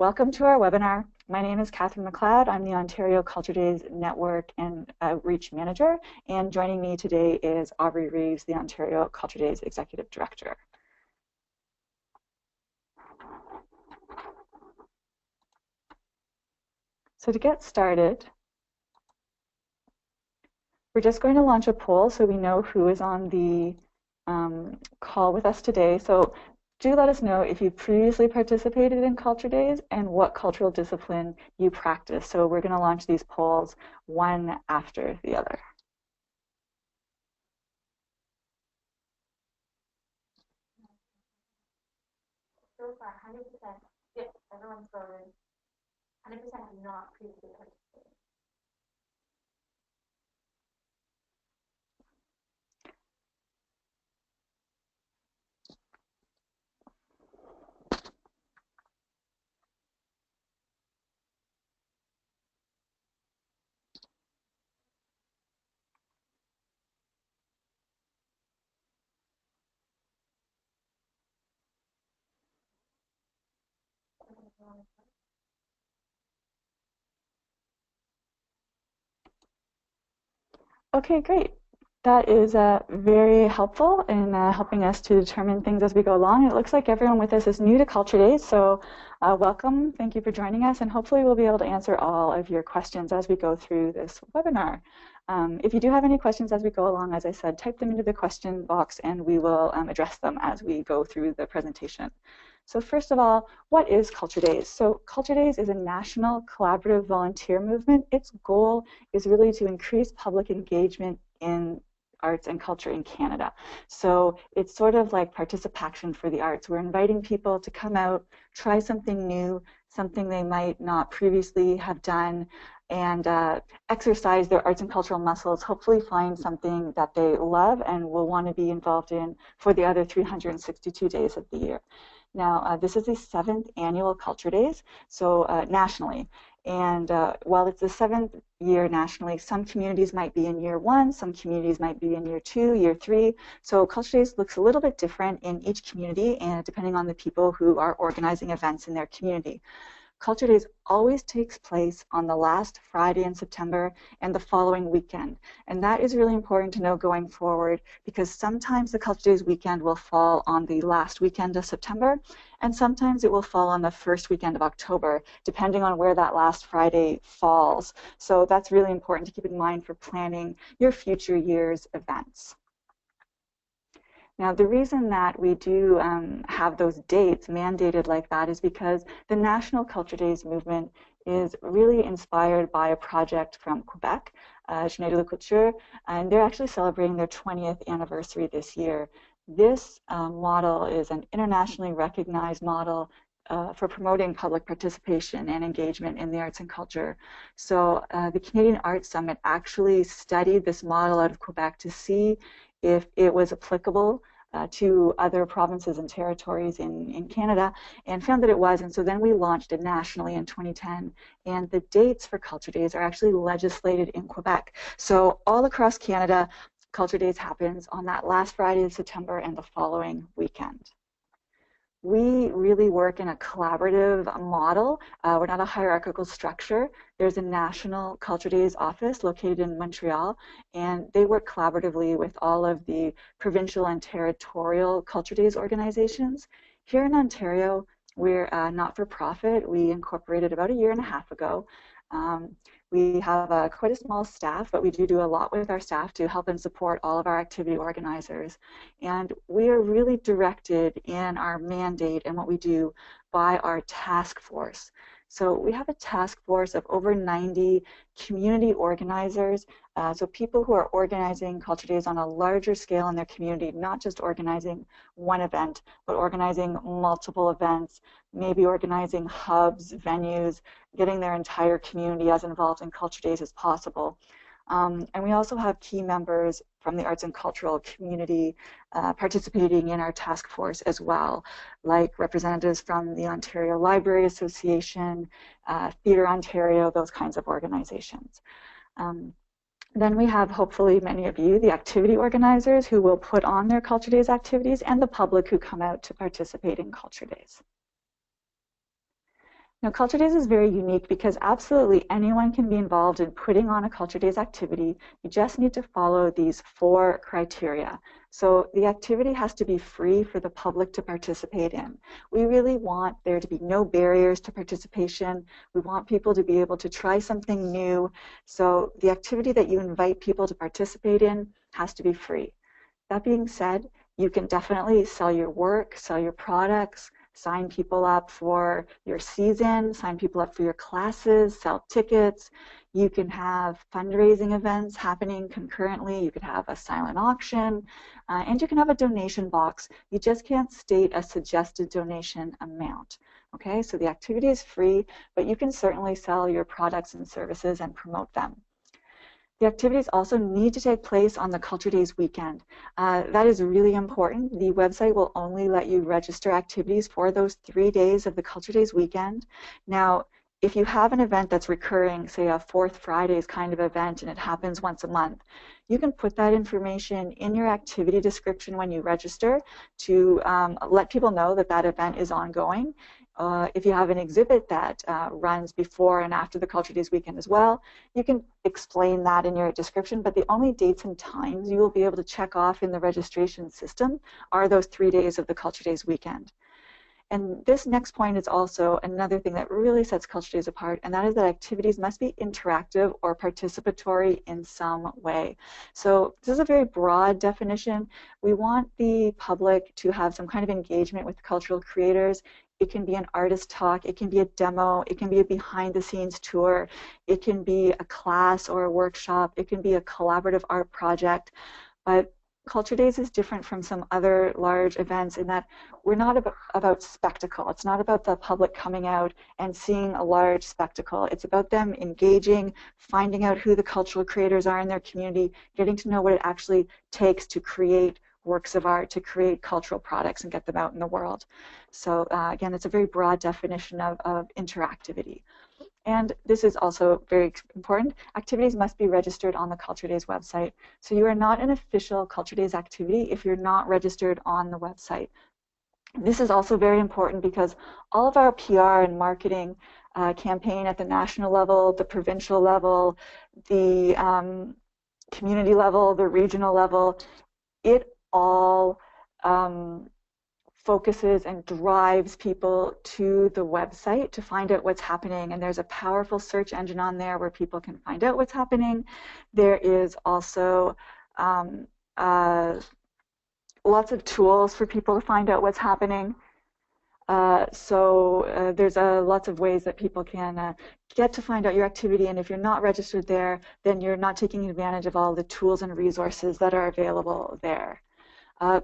Welcome to our webinar. My name is Catherine McLeod. I'm the Ontario Culture Days Network and Outreach Manager, and joining me today is Aubrey Reeves, the Ontario Culture Days Executive Director. So to get started, we're just going to launch a poll so we know who is on the call with us today. So do let us know if you previously participated in Culture Days and what cultural discipline you practice. So we're going to launch these polls one after the other. So far, 100%. Yes, everyone's voted. 100% have not previously participated. Okay, great. That is very helpful in helping us to determine things as we go along. It looks like everyone with us is new to Culture Days, so welcome. Thank you for joining us, and hopefully we'll be able to answer all of your questions as we go through this webinar. If you do have any questions as we go along, as I said, type them into the question box and we will address them as we go through the presentation. So first of all, what is Culture Days? So Culture Days is a national collaborative volunteer movement. Its goal is really to increase public engagement in arts and culture in Canada. So it's sort of like participation for the arts. We're inviting people to come out, try something new, something they might not previously have done, and exercise their arts and cultural muscles, hopefully find something that they love and will want to be involved in for the other 362 days of the year. Now, this is the 7th annual Culture Days, so nationally. And while it's the 7th year nationally, some communities might be in year 1, some communities might be in year 2, year 3. So Culture Days looks a little bit different in each community, and depending on the people who are organizing events in their community. Culture Days always takes place on the last Friday in September and the following weekend. And that is really important to know going forward, because sometimes the Culture Days weekend will fall on the last weekend of September, and sometimes it will fall on the first weekend of October, depending on where that last Friday falls. So that's really important to keep in mind for planning your future year's events. Now, the reason that we do have those dates mandated like that is because the National Culture Days movement is really inspired by a project from Quebec, Journée de la Culture, and they're actually celebrating their 20th anniversary this year. This model is an internationally recognized model for promoting public participation and engagement in the arts and culture. So the Canadian Arts Summit actually studied this model out of Quebec to see if it was applicable to other provinces and territories in Canada, and found that it was. And so then we launched it nationally in 2010. And the dates for Culture Days are actually legislated in Quebec. So all across Canada, Culture Days happens on that last Friday of September and the following weekend. We really work in a collaborative model. We're not a hierarchical structure. There's a National Culture Days office located in Montreal, and they work collaboratively with all of the provincial and territorial Culture Days organizations. Here in Ontario, we're not-for-profit. We incorporated about a year and a half ago. We have quite a small staff, but we do a lot with our staff to help and support all of our activity organizers. And we are really directed in our mandate and what we do by our task force. So we have a task force of over 90 community organizers, so people who are organizing Culture Days on a larger scale in their community, not just organizing one event, but organizing multiple events, maybe organizing hubs, venues, getting their entire community as involved in Culture Days as possible. And we also have key members from the arts and cultural community participating in our task force as well, like representatives from the Ontario Library Association, Theatre Ontario, those kinds of organizations. Then we have, hopefully, many of you, the activity organizers who will put on their Culture Days activities, and the public who come out to participate in Culture Days. Now, Culture Days is very unique because absolutely anyone can be involved in putting on a Culture Days activity. You just need to follow these 4 criteria. So the activity has to be free for the public to participate in. We really want there to be no barriers to participation. We want people to be able to try something new. So the activity that you invite people to participate in has to be free. That being said, you can definitely sell your work, sell your products, sign people up for your season, sign people up for your classes, sell tickets. You can have fundraising events happening concurrently. You could have a silent auction, and you can have a donation box. You just can't state a suggested donation amount. Okay, so the activity is free, but you can certainly sell your products and services and promote them. The activities also need to take place on the Culture Days weekend. That is really important. The website will only let you register activities for those 3 days of the Culture Days weekend. Now, if you have an event that's recurring, say a Fourth Fridays kind of event, and it happens once a month, you can put that information in your activity description when you register to let people know that that event is ongoing. If you have an exhibit that runs before and after the Culture Days weekend as well, you can explain that in your description, but the only dates and times you will be able to check off in the registration system are those 3 days of the Culture Days weekend. And this next point is also another thing that really sets Culture Days apart, and that is that activities must be interactive or participatory in some way. So this is a very broad definition. We want the public to have some kind of engagement with cultural creators. It can be an artist talk, it can be a demo, it can be a behind-the-scenes tour, it can be a class or a workshop, it can be a collaborative art project. But Culture Days is different from some other large events in that we're not about spectacle. It's not about the public coming out and seeing a large spectacle. It's about them engaging, finding out who the cultural creators are in their community, getting to know what it actually takes to create works of art, to create cultural products and get them out in the world. So again, it's a very broad definition of interactivity. And this is also very important. Activities must be registered on the Culture Days website. So you are not an official Culture Days activity if you're not registered on the website. This is also very important because all of our PR and marketing campaign at the national level, the provincial level, the community level, the regional level, it all focuses and drives people to the website to find out what's happening. And there's a powerful search engine on there where people can find out what's happening. There is also lots of tools for people to find out what's happening. There's lots of ways that people can get to find out your activity, and if you're not registered there, then you're not taking advantage of all the tools and resources that are available there.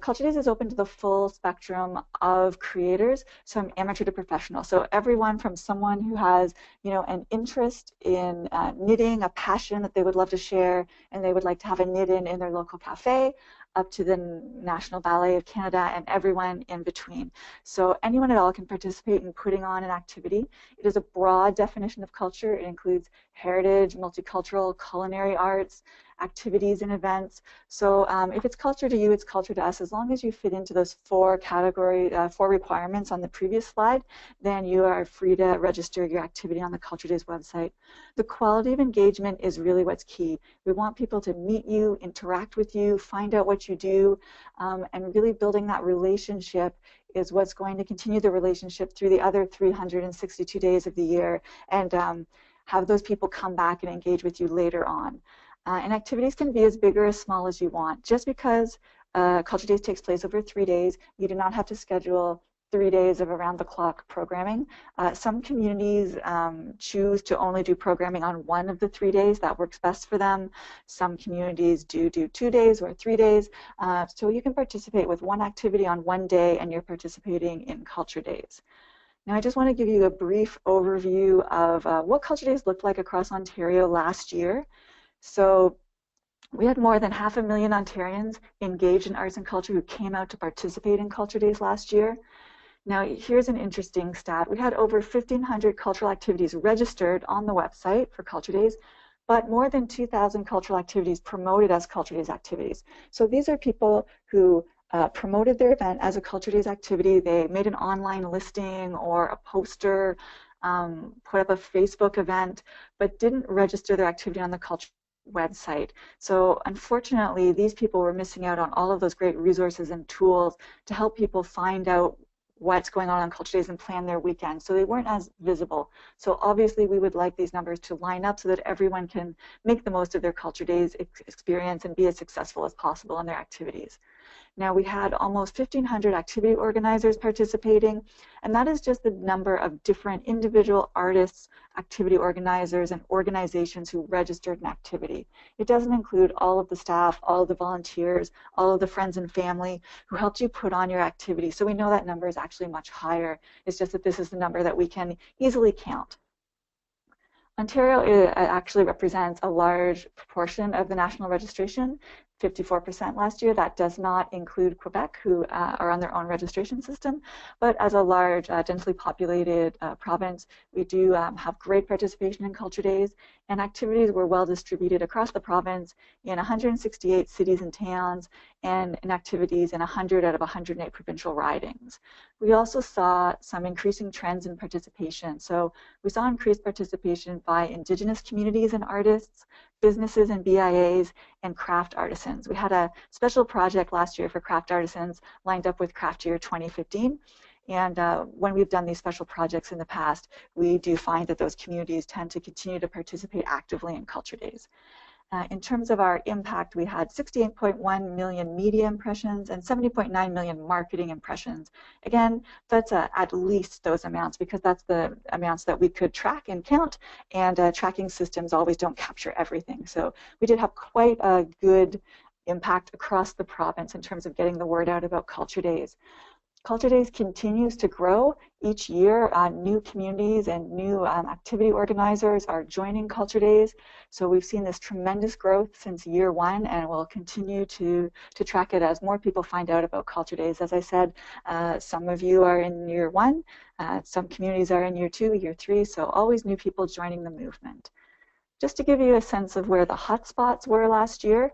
Culture Days is open to the full spectrum of creators, so from amateur to professional. So everyone from someone who has, an interest in knitting, a passion that they would love to share, and they would like to have a knit-in in their local cafe, up to the National Ballet of Canada and everyone in between. So anyone at all can participate in putting on an activity. It is a broad definition of culture. It includes heritage, multicultural, culinary arts, activities and events. So if it's culture to you, it's culture to us. As long as you fit into those 4 requirements on the previous slide, then you are free to register your activity on the Culture Days website. The quality of engagement is really what's key. We want people to meet you, interact with you, find out what you do, and really building that relationship is what's going to continue the relationship through the other 362 days of the year, and have those people come back and engage with you later on. And activities can be as big or as small as you want. Just because Culture Days takes place over 3 days, you do not have to schedule 3 days of around-the-clock programming. Some communities choose to only do programming on one of the 3 days. That works best for them. Some communities do 2 days or 3 days. So you can participate with one activity on one day, and you're participating in Culture Days. Now, I just want to give you a brief overview of what Culture Days looked like across Ontario last year. So we had more than 500,000 Ontarians engaged in arts and culture who came out to participate in Culture Days last year. Now, here's an interesting stat. We had over 1,500 cultural activities registered on the website for Culture Days, but more than 2,000 cultural activities promoted as Culture Days activities. So these are people who promoted their event as a Culture Days activity. They made an online listing or a poster, put up a Facebook event, but didn't register their activity on the culture website. So unfortunately, these people were missing out on all of those great resources and tools to help people find out what's going on Culture Days and plan their weekend. So they weren't as visible. So obviously we would like these numbers to line up so that everyone can make the most of their Culture Days experience and be as successful as possible in their activities. Now, we had almost 1,500 activity organizers participating, and that is just the number of different individual artists, activity organizers, and organizations who registered an activity. It doesn't include all of the staff, all of the volunteers, all of the friends and family who helped you put on your activity. So we know that number is actually much higher. It's just that this is the number that we can easily count. Ontario actually represents a large proportion of the national registration, 54% last year. That does not include Quebec, who are on their own registration system. But as a large, densely populated province, we do have great participation in Culture Days, and activities were well distributed across the province in 168 cities and towns, and in activities in 100 out of 108 provincial ridings. We also saw some increasing trends in participation. So we saw increased participation by Indigenous communities and artists, businesses and BIAs, and craft artisans. We had a special project last year for craft artisans lined up with Craft Year 2015. And when we've done these special projects in the past, we do find that those communities tend to continue to participate actively in Culture Days. In terms of our impact, we had 68.1 million media impressions and 70.9 million marketing impressions. Again, that's at least those amounts, because that's the amounts that we could track and count, and tracking systems always don't capture everything. So we did have quite a good impact across the province in terms of getting the word out about Culture Days. Culture Days continues to grow each year. New communities and new activity organizers are joining Culture Days. So we've seen this tremendous growth since year one, and we'll continue to track it as more people find out about Culture Days. As I said, some of you are in year one, some communities are in year two, year three, so always new people joining the movement. Just to give you a sense of where the hotspots were last year,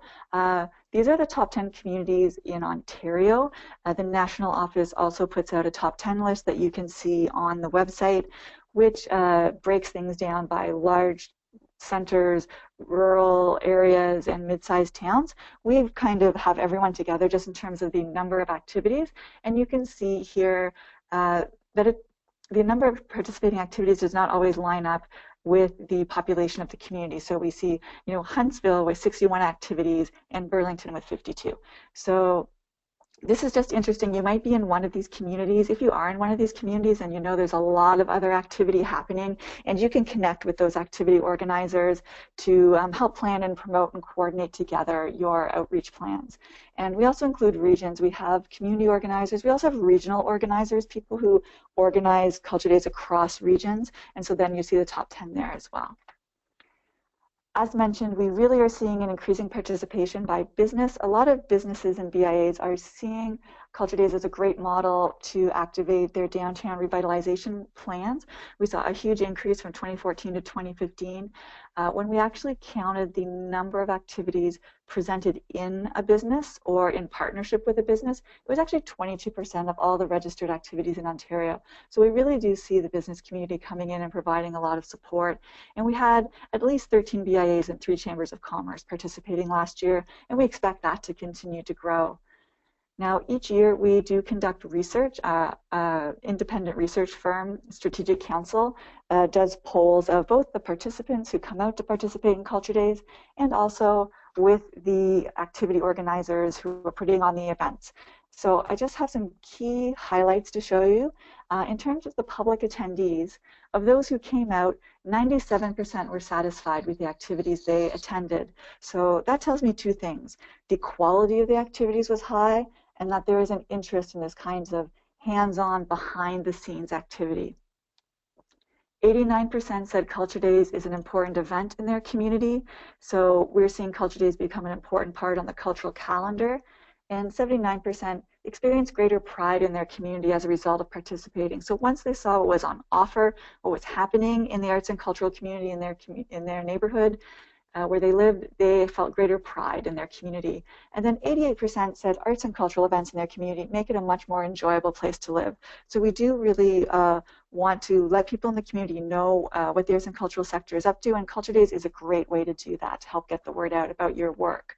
these are the top 10 communities in Ontario. The national office also puts out a top 10 list that you can see on the website, which breaks things down by large centers, rural areas, and mid-sized towns. We kind of have everyone together just in terms of the number of activities, and you can see here that the number of participating activities does not always line up with the population of the community. So we see, Huntsville with 61 activities and Burlington with 52. So this is just interesting. You might be in one of these communities. If you are in one of these communities and there's a lot of other activity happening, and you can connect with those activity organizers to help plan and promote and coordinate together your outreach plans. And we also include regions. We have community organizers. We also have regional organizers, people who organize Culture Days across regions. And so then you see the top 10 there as well. As mentioned, we really are seeing an increasing participation by business. A lot of businesses and BIAs are seeing Culture Days as a great model to activate their downtown revitalization plans. We saw a huge increase from 2014 to 2015. When we actually counted the number of activities presented in a business or in partnership with a business, it was actually 22% of all the registered activities in Ontario. So we really do see the business community coming in and providing a lot of support. And we had at least 13 BIAs and 3 chambers of commerce participating last year, and we expect that to continue to grow. Now, each year we do conduct research. Independent research firm, Strategic Council, does polls of both the participants who come out to participate in Culture Days and also with the activity organizers who are putting on the events. So I just have some key highlights to show you. In terms of the public attendees, of those who came out, 97% were satisfied with the activities they attended. So that tells me 2 things. The quality of the activities was high, and that there is an interest in this kinds of hands-on, behind-the-scenes activity. 89% said Culture Days is an important event in their community, so we're seeing Culture Days become an important part on the cultural calendar, and 79% experienced greater pride in their community as a result of participating. So once they saw what was on offer, what was happening in the arts and cultural community in their neighborhood, where they lived, they felt greater pride in their community. And then 88% said arts and cultural events in their community make it a much more enjoyable place to live. So we do really want to let people in the community know what the arts and cultural sector is up to, and Culture Days is a great way to do that, to help get the word out about your work.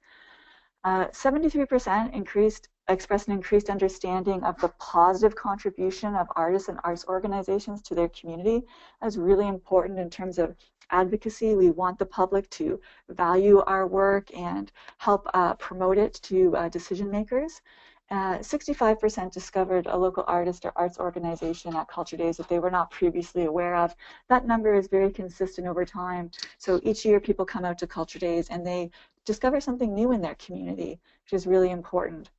73% expressed an increased understanding of the positive contribution of artists and arts organizations to their community. That's really important in terms of advocacy. We want the public to value our work and help promote it to decision makers. 65% discovered a local artist or arts organization at Culture Days that they were not previously aware of. That number is very consistent over time. So each year people come out to Culture Days and they discover something new in their community, which is really important.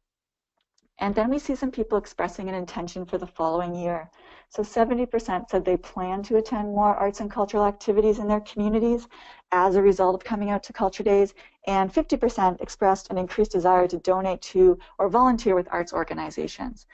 And then we see some people expressing an intention for the following year. So 70% said they plan to attend more arts and cultural activities in their communities as a result of coming out to Culture Days, and 50% expressed an increased desire to donate to or volunteer with arts organizations.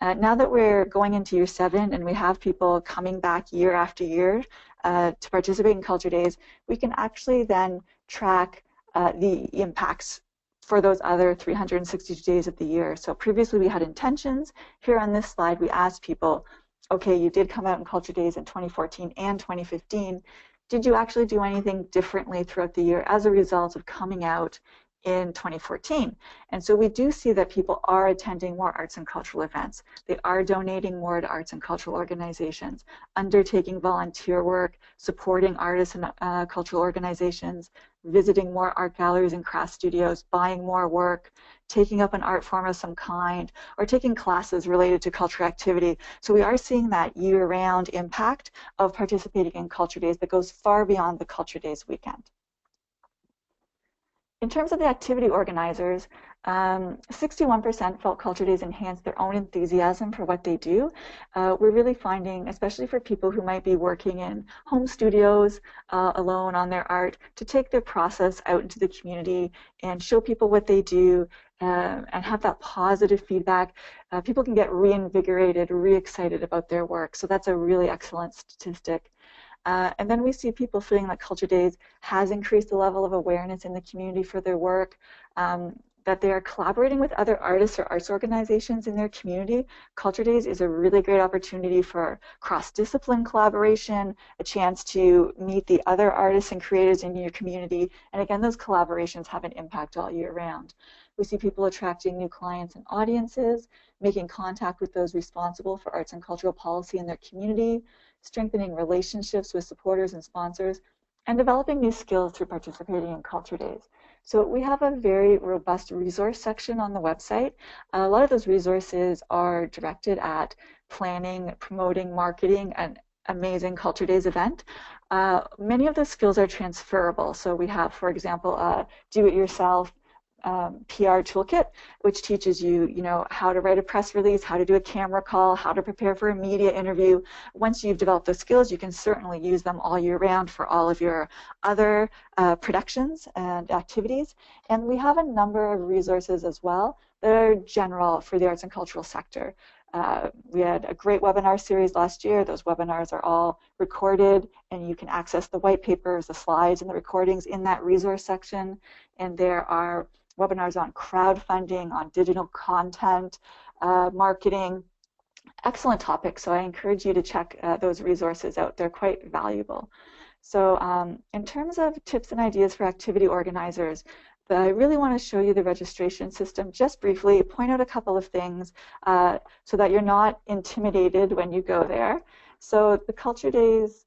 Now that we're going into year 7 and we have people coming back year after year to participate in Culture Days, we can actually then track the impacts for those other 362 days of the year. So previously we had intentions. Here on this slide we asked people, okay, you did come out in Culture Days in 2014 and 2015. Did you actually do anything differently throughout the year as a result of coming out in 2014? And so we do see that people are attending more arts and cultural events. They are donating more to arts and cultural organizations, undertaking volunteer work, supporting artists and cultural organizations, visiting more art galleries and craft studios, buying more work, taking up an art form of some kind, or taking classes related to cultural activity. So we are seeing that year-round impact of participating in Culture Days that goes far beyond the Culture Days weekend. In terms of the activity organizers, 61% felt Culture Days enhanced their own enthusiasm for what they do. We're really finding, especially for people who might be working in home studios alone on their art, to take their process out into the community and show people what they do and have that positive feedback. People can get reinvigorated, re-excited about their work. So that's a really excellent statistic. And then we see people feeling that Culture Days has increased the level of awareness in the community for their work, that they are collaborating with other artists or arts organizations in their community. Culture Days is a really great opportunity for cross-discipline collaboration, a chance to meet the other artists and creators in your community. And again, those collaborations have an impact all year round. We see people attracting new clients and audiences, making contact with those responsible for arts and cultural policy in their community, strengthening relationships with supporters and sponsors, and developing new skills through participating in Culture Days. So we have a very robust resource section on the website. A lot of those resources are directed at planning, promoting, marketing an amazing Culture Days event. Many of those skills are transferable. So we have, for example, a do-it-yourself PR toolkit, which teaches you, how to write a press release, how to do a camera call, how to prepare for a media interview. Once you've developed those skills, you can certainly use them all year round for all of your other productions and activities. And we have a number of resources as well that are general for the arts and cultural sector. We had a great webinar series last year. Those webinars are all recorded, and you can access the white papers, the slides, and the recordings in that resource section. And there are webinars on crowdfunding, on digital content, marketing. Excellent topics, so I encourage you to check those resources out. They're quite valuable. So in terms of tips and ideas for activity organizers, I really want to show you the registration system just briefly, point out a couple of things so that you're not intimidated when you go there. So the Culture Days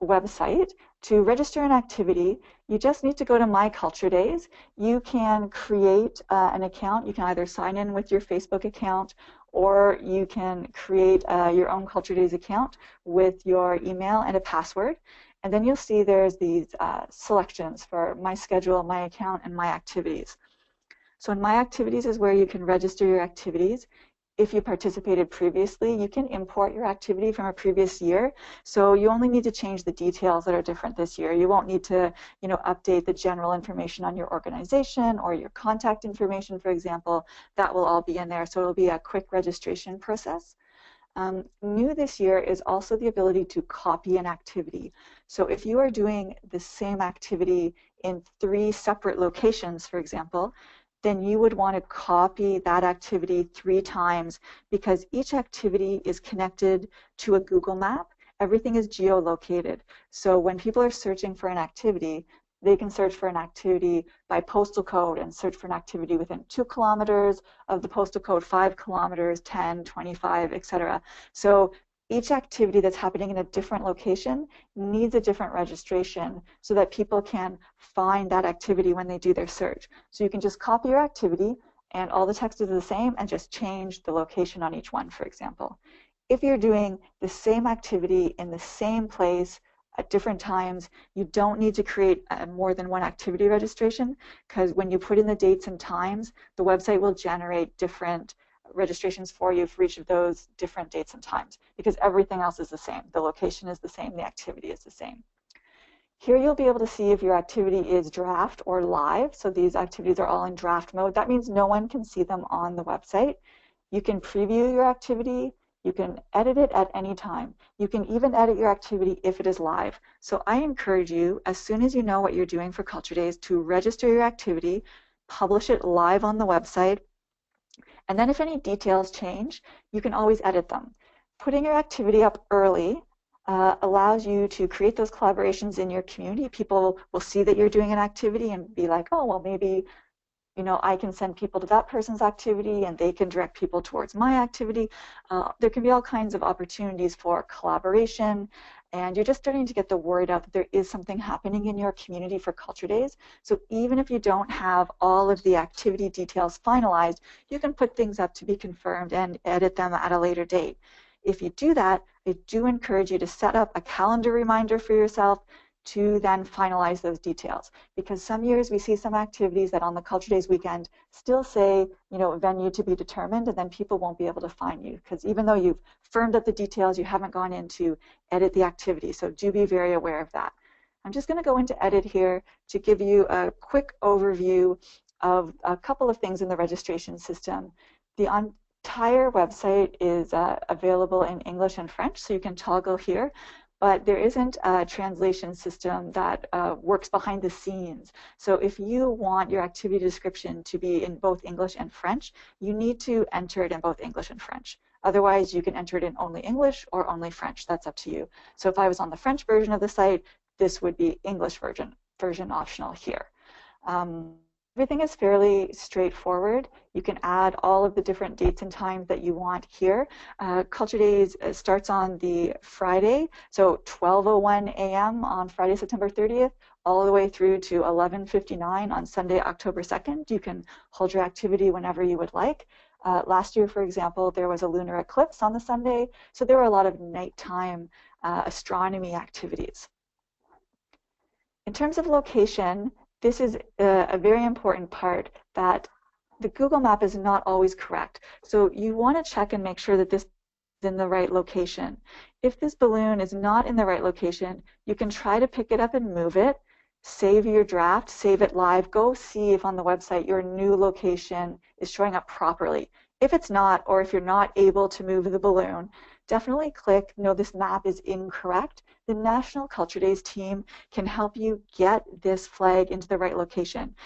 website, to register an activity, you just need to go to My Culture Days. You can create an account. You can either sign in with your Facebook account, or you can create your own Culture Days account with your email and a password. And then you'll see there's these selections for My Schedule, My Account, and My Activities. So in My Activities is where you can register your activities. If you participated previously, you can import your activity from a previous year. So you only need to change the details that are different this year. You won't need to, update the general information on your organization or your contact information, for example. That will all be in there. So it'll be a quick registration process. New this year is also the ability to copy an activity. So if you are doing the same activity in 3 separate locations, for example, then you would want to copy that activity 3 times because each activity is connected to a Google map. Everything is geolocated. So when people are searching for an activity, they can search for an activity by postal code and search for an activity within 2 kilometers of the postal code, 5 kilometers, 10, 25, etc. So each activity that's happening in a different location needs a different registration so that people can find that activity when they do their search. So you can just copy your activity and all the text is the same and just change the location on each one, for example. If you're doing the same activity in the same place at different times, you don't need to create more than one activity registration because when you put in the dates and times, the website will generate different registrations for you for each of those different dates and times because everything else is the same. The location is the same, the activity is the same. Here you'll be able to see if your activity is draft or live. So these activities are all in draft mode. That means no one can see them on the website. You can preview your activity. You can edit it at any time. You can even edit your activity if it is live. So I encourage you, as soon as you know what you're doing for Culture Days, to register your activity, publish it live on the website, and then if any details change, you can always edit them. Putting your activity up early allows you to create those collaborations in your community. People will see that you're doing an activity and be like, oh, well, maybe I can send people to that person's activity and they can direct people towards my activity. There can be all kinds of opportunities for collaboration, and you're just starting to get the word out that there is something happening in your community for Culture Days. So even if you don't have all of the activity details finalized, you can put things up to be confirmed and edit them at a later date. If you do that, I do encourage you to set up a calendar reminder for yourself to then finalize those details. Because some years we see some activities that on the Culture Days weekend still say, venue to be determined, and then people won't be able to find you. Because even though you've firmed up the details, you haven't gone in to edit the activity. So do be very aware of that. I'm just going to go into edit here to give you a quick overview of a couple of things in the registration system. The entire website is available in English and French, so you can toggle here. But there isn't a translation system that works behind the scenes. So if you want your activity description to be in both English and French, you need to enter it in both English and French. Otherwise, you can enter it in only English or only French. That's up to you. So if I was on the French version of the site, this would be English version optional here. Everything is fairly straightforward. You can add all of the different dates and times that you want here. Culture Days starts on the Friday, so 12:01 a.m. on Friday, September 30th, all the way through to 11:59 on Sunday, October 2nd. You can hold your activity whenever you would like. Last year, for example, there was a lunar eclipse on the Sunday, so there were a lot of nighttime astronomy activities. In terms of location, this is a very important part that the Google map is not always correct. So you want to check and make sure that this is in the right location. If this balloon is not in the right location, you can try to pick it up and move it, save your draft, save it live, go see if on the website your new location is showing up properly. If it's not, or if you're not able to move the balloon, definitely click, no, this map is incorrect. The National Culture Days team can help you get this flag into the right location.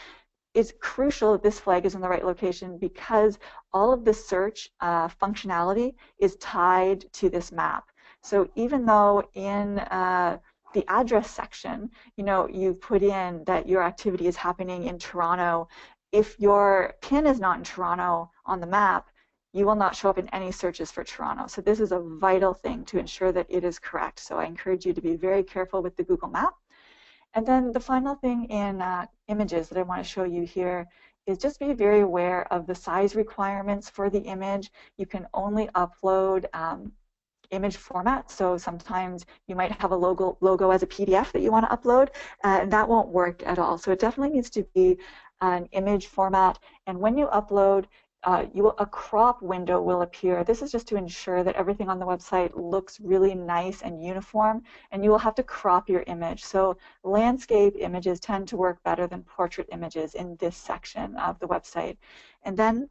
It's crucial that this flag is in the right location because all of the search functionality is tied to this map. So even though in the address section, you've put in that your activity is happening in Toronto, if your pin is not in Toronto on the map, you will not show up in any searches for Toronto. So this is a vital thing to ensure that it is correct. So I encourage you to be very careful with the Google map. And then the final thing in images that I want to show you here is just be very aware of the size requirements for the image. You can only upload image format. So sometimes you might have a logo as a PDF that you want to upload, and that won't work at all. So it definitely needs to be an image format. And when you upload, a crop window will appear. This is just to ensure that everything on the website looks really nice and uniform, and you will have to crop your image. So landscape images tend to work better than portrait images in this section of the website. And then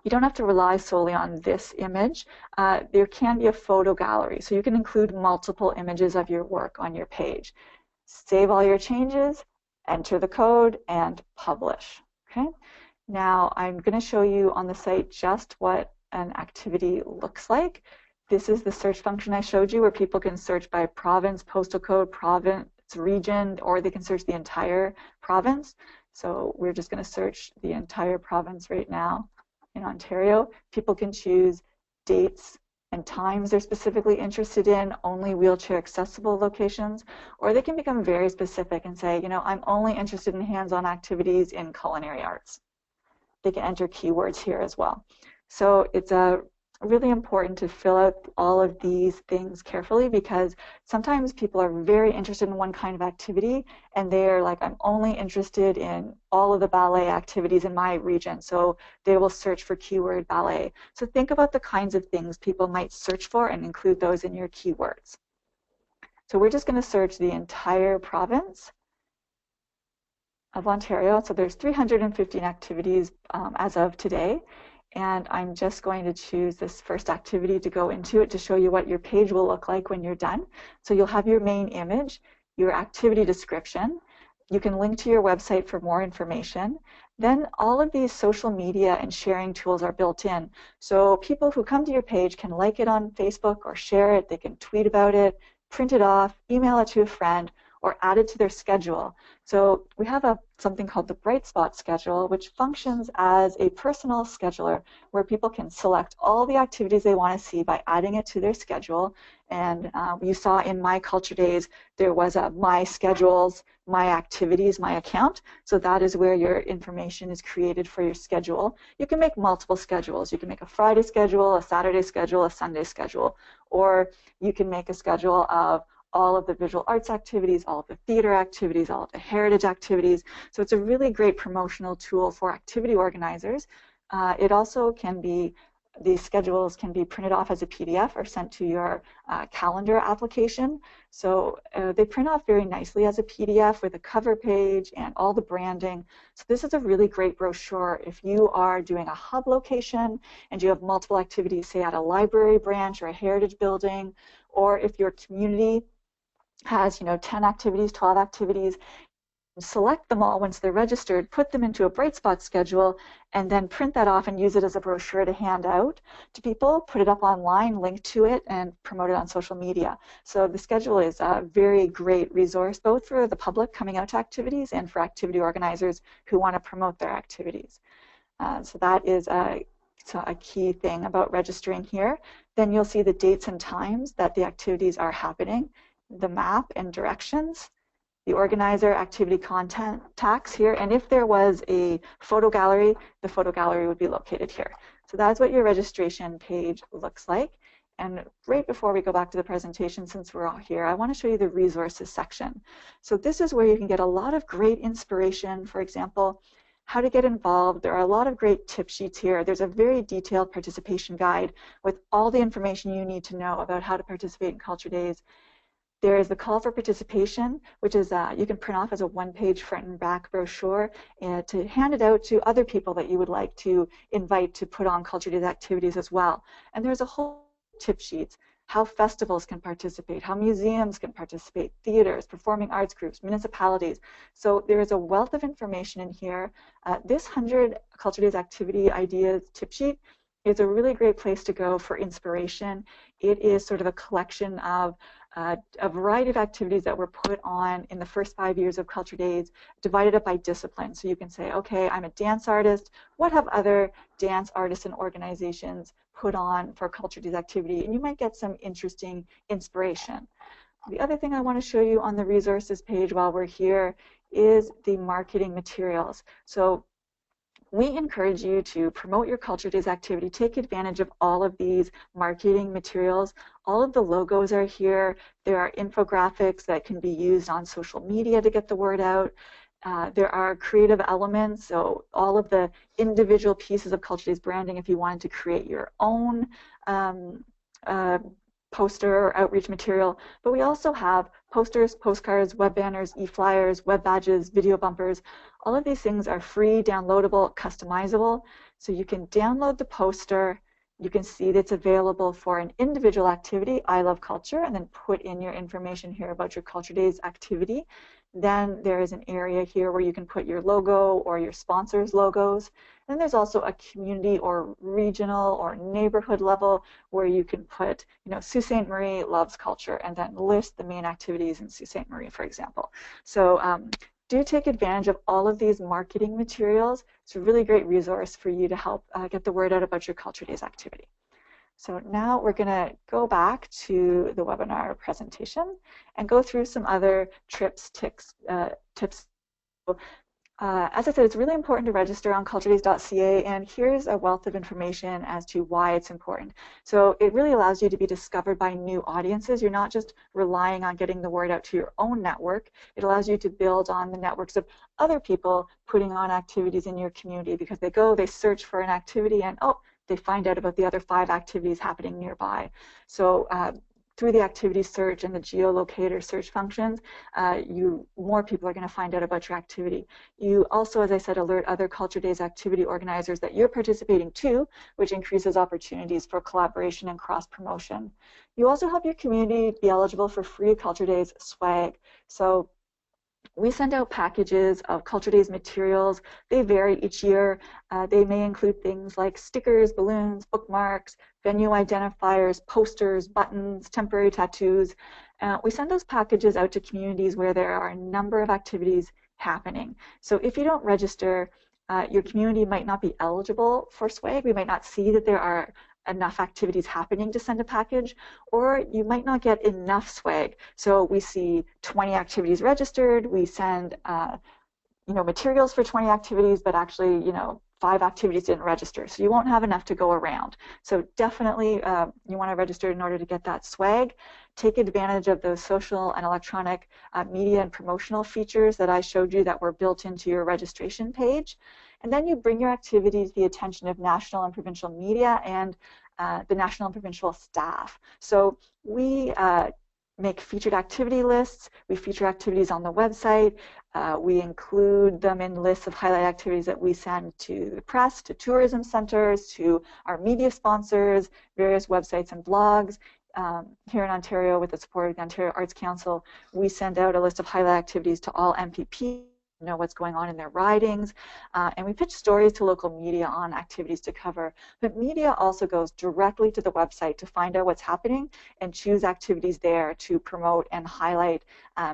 You don't have to rely solely on this image. There can be a photo gallery, so you can include multiple images of your work on your page. Save all your changes, enter the code, and publish. Okay. Now I'm going to show you on the site just what an activity looks like. This is the search function I showed you where people can search by province, postal code, province, region, or they can search the entire province. So we're just going to search the entire province right now in Ontario. People can choose dates and times they're specifically interested in, only wheelchair accessible locations, or they can become very specific and say, you know, I'm only interested in hands-on activities in culinary arts. They can enter keywords here as well. So it's really important to fill out all of these things carefully because sometimes people are very interested in one kind of activity and they're like, I'm only interested in all of the ballet activities in my region. So they will search for keyword ballet. So think about the kinds of things people might search for and include those in your keywords. So we're just going to search the entire province of Ontario. So there's 315 activities as of today. And I'm just going to choose this first activity to go into it to show you what your page will look like when you're done. So you'll have your main image, your activity description. You can link to your website for more information. Then all of these social media and sharing tools are built in. So people who come to your page can like it on Facebook or share it. They can tweet about it, print it off, email it to a friend, or add it to their schedule. So we have something called the Bright Spot schedule, which functions as a personal scheduler where people can select all the activities they want to see by adding it to their schedule. And you saw in My Culture Days, there was a My Schedules, My Activities, My Account. So that is where your information is created for your schedule. You can make multiple schedules. You can make a Friday schedule, a Saturday schedule, a Sunday schedule, or you can make a schedule of all of the visual arts activities, all of the theater activities, all of the heritage activities. So it's a really great promotional tool for activity organizers. It also can be, these schedules can be printed off as a PDF or sent to your calendar application. So they print off very nicely as a PDF with a cover page and all the branding. So this is a really great brochure if you are doing a hub location and you have multiple activities, say at a library branch or a heritage building, or if your community has 10 activities, 12 activities, select them all once they're registered, put them into a Bright Spot schedule, and then print that off and use it as a brochure to hand out to people, put it up online, link to it, and promote it on social media. So the schedule is a very great resource, both for the public coming out to activities and for activity organizers who want to promote their activities. So that is a key thing about registering here. Then you'll see the dates and times that the activities are happening, the map and directions, the organizer activity content tags here, and if there was a photo gallery, the photo gallery would be located here. So that's what your registration page looks like. And right before we go back to the presentation, since we're all here, I want to show you the resources section. So this is where you can get a lot of great inspiration. For example, how to get involved. There are a lot of great tip sheets here. There's a very detailed participation guide with all the information you need to know about how to participate in Culture Days. There is the call for participation, which is you can print off as a one-page front and back brochure to hand it out to other people that you would like to invite to put on Culture Days activities as well. And there's a whole tip sheets, how festivals can participate, how museums can participate, theaters, performing arts groups, municipalities. So there is a wealth of information in here. This 100 Culture Days activity ideas tip sheet is a really great place to go for inspiration. It is sort of a collection of a variety of activities that were put on in the first 5 years of Culture Days, divided up by discipline. So you can say, okay, I'm a dance artist. What have other dance artists and organizations put on for Culture Days activity? And you might get some interesting inspiration. The other thing I want to show you on the resources page while we're here is the marketing materials. So we encourage you to promote your Culture Days activity. Take advantage of all of these marketing materials. All of the logos are here. There are infographics that can be used on social media to get the word out. There are creative elements, so all of the individual pieces of Culture Days branding if you wanted to create your own poster or outreach material, but we also have posters, postcards, web banners, e-flyers, web badges, video bumpers. All of these things are free, downloadable, customizable. So you can download the poster. You can see that it's available for an individual activity, I Love Culture, and then put in your information here about your Culture Days activity. Then there is an area here where you can put your logo or your sponsors' logos. Then there's also a community or regional or neighborhood level where you can put, Sault Ste. Marie loves culture, and then list the main activities in Sault Ste. Marie, for example. So do take advantage of all of these marketing materials. It's a really great resource for you to help get the word out about your Culture Days activity. So now we're going to go back to the webinar presentation and go through some other tips. As I said, it's really important to register on culturedays.ca, and here's a wealth of information as to why it's important. So it really allows you to be discovered by new audiences. You're not just relying on getting the word out to your own network. It allows you to build on the networks of other people putting on activities in your community, because they search for an activity, and they find out about the other 5 activities happening nearby. So through the activity search and the geolocator search functions, more people are going to find out about your activity. You also, as I said, alert other Culture Days activity organizers that you're participating too, which increases opportunities for collaboration and cross-promotion. You also help your community be eligible for free Culture Days swag. So we send out packages of Culture Days materials. They vary each year. They may include things like stickers, balloons, bookmarks, venue identifiers, posters, buttons, temporary tattoos. We send those packages out to communities where there are a number of activities happening. So if you don't register, your community might not be eligible for swag. We might not see that there are enough activities happening to send a package, or you might not get enough swag. So we see 20 activities registered, we send materials for 20 activities, but actually 5 activities didn't register, so you won't have enough to go around. So definitely you want to register in order to get that swag. Take advantage of those social and electronic media and promotional features that I showed you that were built into your registration page. And then you bring your activity to the attention of national and provincial media and the national and provincial staff. So we make featured activity lists. We feature activities on the website. We include them in lists of highlight activities that we send to the press, to tourism centers, to our media sponsors, various websites and blogs. Here in Ontario, with the support of the Ontario Arts Council, we send out a list of highlight activities to all MPPs, know what's going on in their ridings, and we pitch stories to local media on activities to cover. But media also goes directly to the website to find out what's happening and choose activities there to promote and highlight,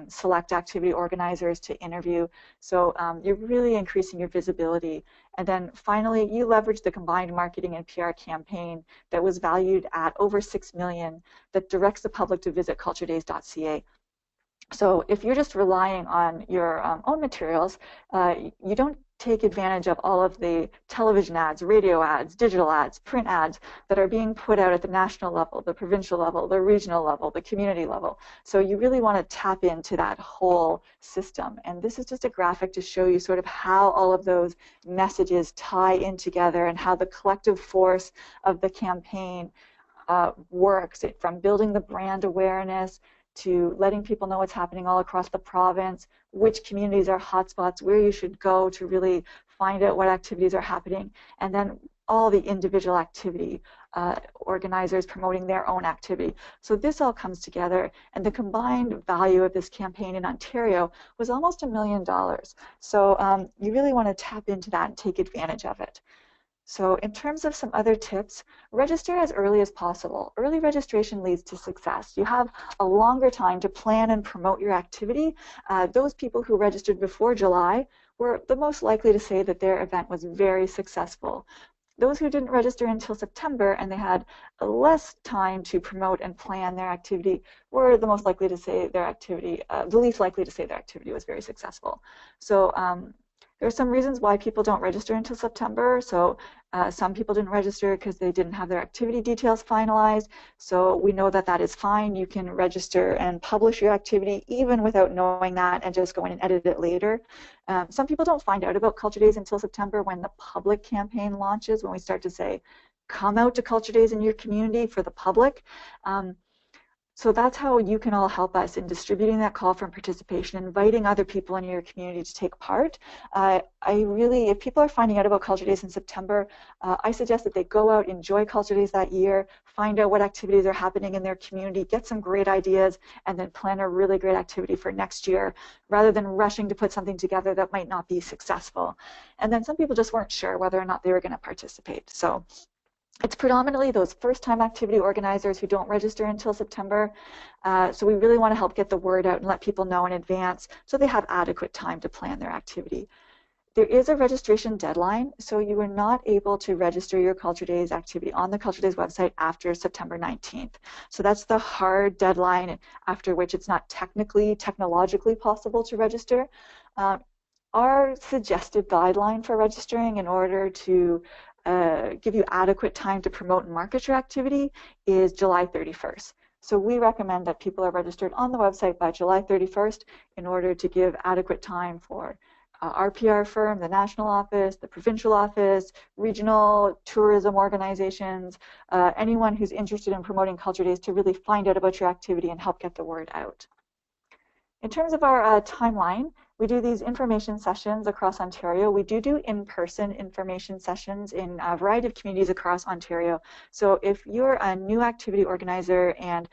select activity organizers to interview. So you're really increasing your visibility. And then finally, you leverage the combined marketing and PR campaign that was valued at over $6 million that directs the public to visit culturedays.ca. So if you're just relying on your own materials, you don't take advantage of all of the television ads, radio ads, digital ads, print ads that are being put out at the national level, the provincial level, the regional level, the community level. So you really want to tap into that whole system. And this is just a graphic to show you sort of how all of those messages tie in together and how the collective force of the campaign works, from building the brand awareness to letting people know what's happening all across the province, which communities are hotspots, where you should go to really find out what activities are happening, and then all the individual activity organizers promoting their own activity. So this all comes together, and the combined value of this campaign in Ontario was almost $1 million. So you really want to tap into that and take advantage of it. So in terms of some other tips, register as early as possible. Early registration leads to success. You have a longer time to plan and promote your activity. Those people who registered before July were the most likely to say that their event was very successful. Those who didn't register until September and they had less time to promote and plan their activity were the most likely to say their activity, the least likely to say their activity was very successful. So there are some reasons why people don't register until September. So some people didn't register because they didn't have their activity details finalized. So we know that that is fine. You can register and publish your activity even without knowing that and just go in and edit it later. Some people don't find out about Culture Days until September, when the public campaign launches, when we start to say, come out to Culture Days in your community for the public. So that's how you can all help us in distributing that call for participation, inviting other people in your community to take part. If people are finding out about Culture Days in September, I suggest that they go out, enjoy Culture Days that year, find out what activities are happening in their community, get some great ideas, and then plan a really great activity for next year, rather than rushing to put something together that might not be successful. And then some people just weren't sure whether or not they were going to participate. So it's predominantly those first-time activity organizers who don't register until September. So we really want to help get the word out and let people know in advance so they have adequate time to plan their activity. There is a registration deadline, so you are not able to register your Culture Days activity on the Culture Days website after September 19th. So that's the hard deadline after which it's not technologically possible to register. Our suggested guideline for registering in order to give you adequate time to promote and market your activity is July 31st. So we recommend that people are registered on the website by July 31st in order to give adequate time for our PR firm, the national office, the provincial office, regional tourism organizations, anyone who's interested in promoting Culture Days to really find out about your activity and help get the word out. In terms of our timeline, we do these information sessions across Ontario. We do in-person information sessions in a variety of communities across Ontario. So if you're a new activity organizer and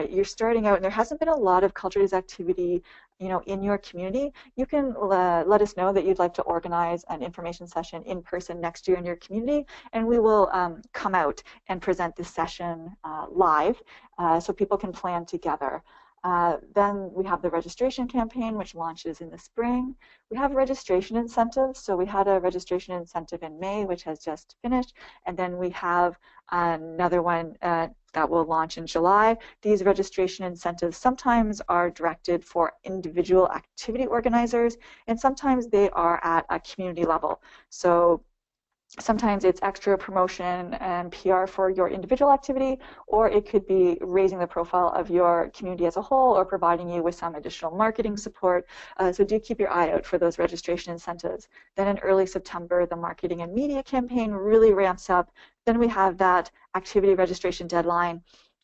you're starting out and there hasn't been a lot of Culture Days activity in your community, you can let us know that you'd like to organize an information session in person next year in your community, and we will come out and present this session live so people can plan together. Then we have the registration campaign, which launches in the spring. We have registration incentives. So we had a registration incentive in May, which has just finished. And then we have another one that will launch in July. These registration incentives sometimes are directed for individual activity organizers, and sometimes they are at a community level. So sometimes it's extra promotion and PR for your individual activity, or it could be raising the profile of your community as a whole or providing you with some additional marketing support. So do keep your eye out for those registration incentives. Then in early September, the marketing and media campaign really ramps up. Then we have that activity registration deadline.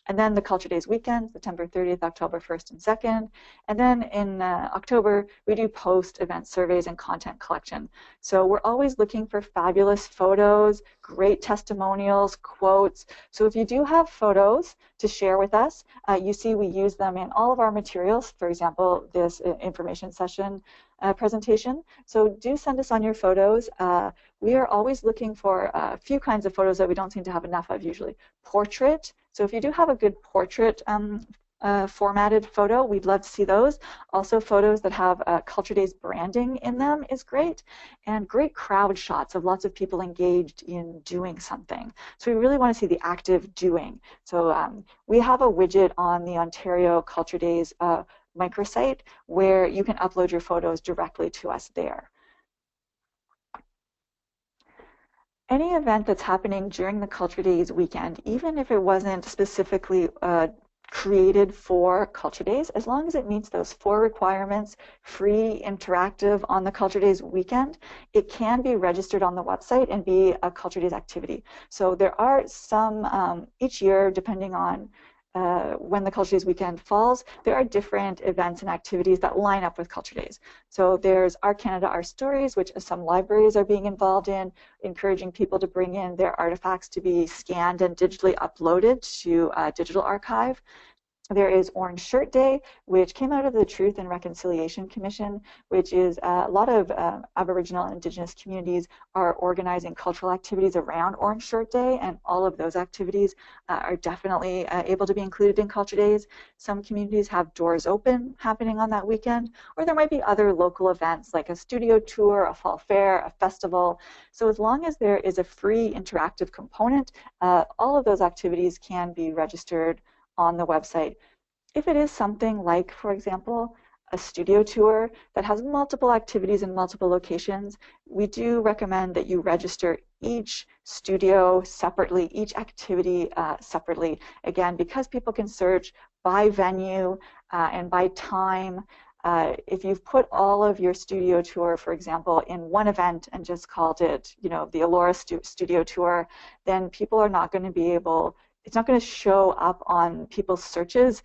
And then the Culture Days weekend, September 30th, October 1st and 2nd. And then in October, we do post-event surveys and content collection. So we're always looking for fabulous photos, great testimonials, quotes. So if you do have photos to share with us, you see we use them in all of our materials. For example, this information session presentation. So do send us on your photos. We are always looking for a few kinds of photos that we don't seem to have enough of usually. Portrait. So if you do have a good portrait formatted photo, we'd love to see those. Also photos that have Culture Days branding in them is great. And great crowd shots of lots of people engaged in doing something. So we really want to see the active doing. So we have a widget on the Ontario Culture Days microsite where you can upload your photos directly to us there. Any event that's happening during the Culture Days weekend, even if it wasn't specifically created for Culture Days, as long as it meets those 4 requirements, free, interactive on the Culture Days weekend, it can be registered on the website and be a Culture Days activity. So there are some, each year, depending on when the Culture Days weekend falls, there are different events and activities that line up with Culture Days. So there's Our Canada, Our Stories, which some libraries are being involved in, encouraging people to bring in their artifacts to be scanned and digitally uploaded to a digital archive. There is Orange Shirt Day, which came out of the Truth and Reconciliation Commission, which is a lot of Aboriginal and Indigenous communities are organizing cultural activities around Orange Shirt Day, and all of those activities are definitely able to be included in Culture Days. Some communities have doors open happening on that weekend, or there might be other local events like a studio tour, a fall fair, a festival. So as long as there is a free interactive component, all of those activities can be registered on the website. If it is something like, for example, a studio tour that has multiple activities in multiple locations, we do recommend that you register each studio separately, each activity separately. Again, because people can search by venue and by time. If you've put all of your studio tour, for example, in one event and just called it, the Elora Studio Tour, then people are not going to be able, it's not going to show up on people's searches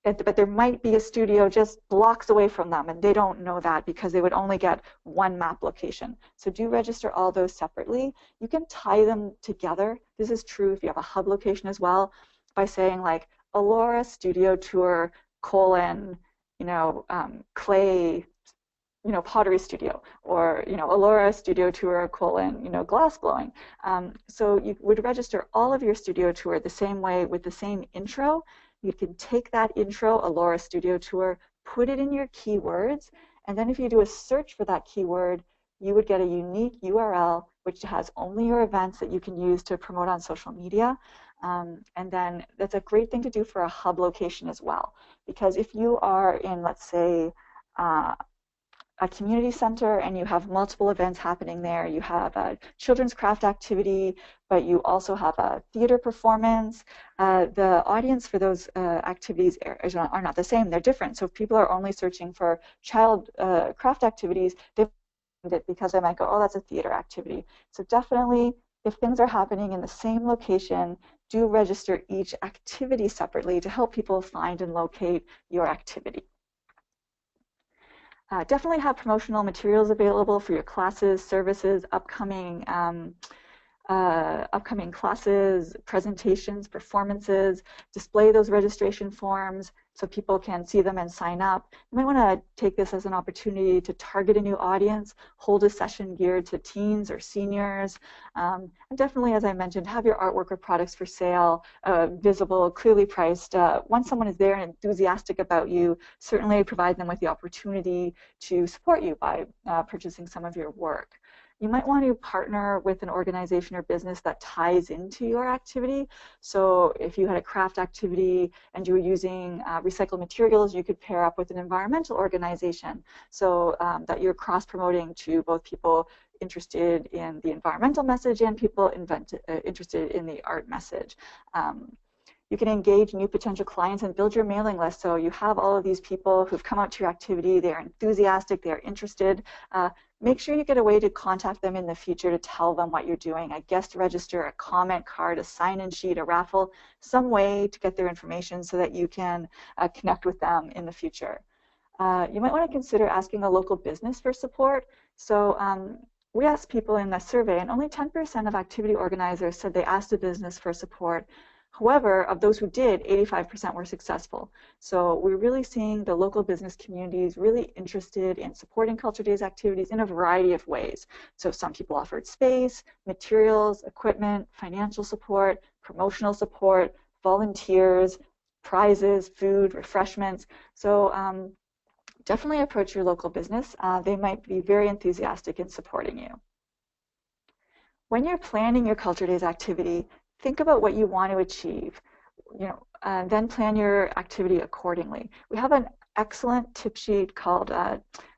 but there might be a studio just blocks away from them, and they don't know that because they would only get one map location. So do register all those separately. You can tie them together. This is true if you have a hub location as well, by saying like Alora Studio Tour colon, clay, pottery studio, or Alora Studio Tour colon, glass blowing. So you would register all of your studio tour the same way with the same intro. You can take that intro, Alora Studio Tour, put it in your keywords, and then if you do a search for that keyword, you would get a unique URL which has only your events that you can use to promote on social media. And then that's a great thing to do for a hub location as well, because if you are in, let's say, a community center and you have multiple events happening there. You have a children's craft activity, but you also have a theater performance. The audience for those activities are not the same. They're different. So if people are only searching for child craft activities, they find it because they might go, oh, that's a theater activity. So definitely, if things are happening in the same location, do register each activity separately to help people find and locate your activity. Definitely have promotional materials available for your classes, services, upcoming classes, presentations, performances. Display those registration forms so people can see them and sign up. You might want to take this as an opportunity to target a new audience, hold a session geared to teens or seniors, and definitely, as I mentioned, have your artwork or products for sale, visible, clearly priced. Once someone is there and enthusiastic about you, certainly provide them with the opportunity to support you by purchasing some of your work. You might want to partner with an organization or business that ties into your activity. So if you had a craft activity and you were using recycled materials, you could pair up with an environmental organization so that you're cross-promoting to both people interested in the environmental message and people interested in the art message. You can engage new potential clients and build your mailing list. So you have all of these people who've come out to your activity, they're enthusiastic, they're interested. Make sure you get a way to contact them in the future to tell them what you're doing, a guest register, a comment card, a sign-in sheet, a raffle, some way to get their information so that you can connect with them in the future. You might want to consider asking a local business for support. So we asked people in the survey, and only 10% of activity organizers said they asked a business for support. However, of those who did, 85% were successful. So we're really seeing the local business communities really interested in supporting Culture Days activities in a variety of ways. So some people offered space, materials, equipment, financial support, promotional support, volunteers, prizes, food, refreshments. So definitely approach your local business. They might be very enthusiastic in supporting you. When you're planning your Culture Days activity, think about what you want to achieve, then plan your activity accordingly. We have an excellent tip sheet called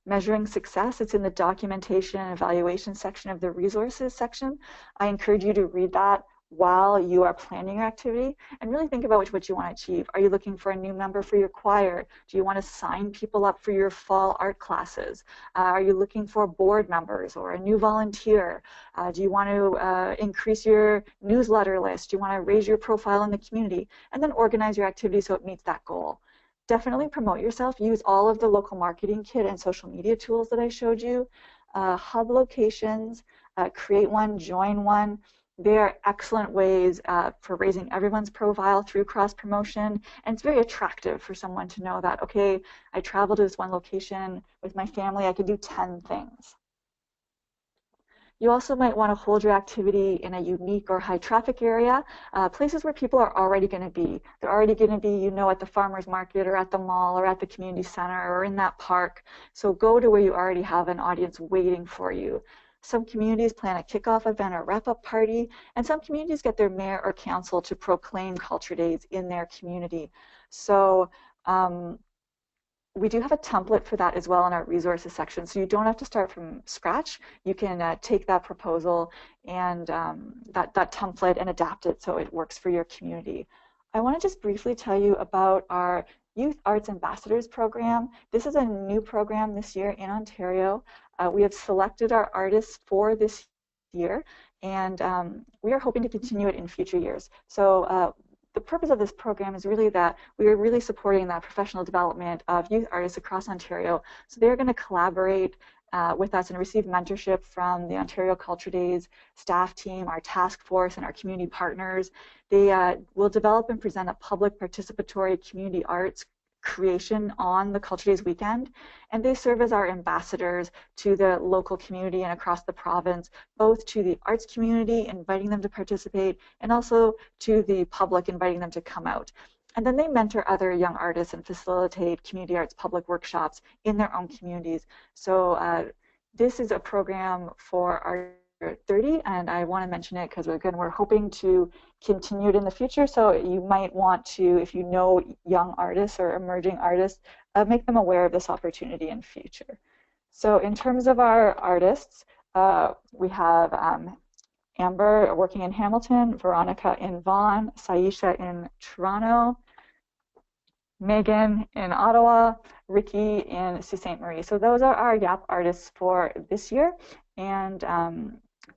Measuring Success. It's in the documentation and evaluation section of the resources section. I encourage you to read that while you are planning your activity and really think about what you want to achieve. Are you looking for a new member for your choir? Do you want to sign people up for your fall art classes? Are you looking for board members or a new volunteer? Do you want to increase your newsletter list? Do you want to raise your profile in the community? And then organize your activity so it meets that goal. Definitely promote yourself. Use all of the local marketing kit and social media tools that I showed you. Hub locations, create one, join one. They are excellent ways for raising everyone's profile through cross-promotion, and it's very attractive for someone to know that, okay, I traveled to this one location with my family, I could do 10 things. You also might want to hold your activity in a unique or high traffic area, places where people are already going to be. They're already going to be, at the farmer's market or at the mall or at the community center or in that park. So go to where you already have an audience waiting for you. Some communities plan a kickoff event or wrap-up party, and some communities get their mayor or council to proclaim Culture Days in their community. So we do have a template for that as well in our resources section, so you don't have to start from scratch. You can take that proposal and that template and adapt it so it works for your community. I want to just briefly tell you about our Youth Arts Ambassadors program. This is a new program this year in Ontario. We have selected our artists for this year, and we are hoping to continue it in future years. So the purpose of this program is really that we are really supporting that professional development of youth artists across Ontario. So they're going to collaborate with us and receive mentorship from the Ontario Culture Days staff team, our task force, and our community partners. They will develop and present a public participatory community arts creation on the Culture Days weekend, and they serve as our ambassadors to the local community and across the province, both to the arts community, inviting them to participate, and also to the public, inviting them to come out. And then they mentor other young artists and facilitate community arts public workshops in their own communities. So this is a program for our 30, and I want to mention it because again, we're hoping to continue it in the future. So you might want to, if you know young artists or emerging artists, make them aware of this opportunity in future. So in terms of our artists, we have Amber working in Hamilton, Veronica in Vaughan, Saisha in Toronto, Megan in Ottawa, Ricky in Sault Ste. Marie. So those are our YAP artists for this year. And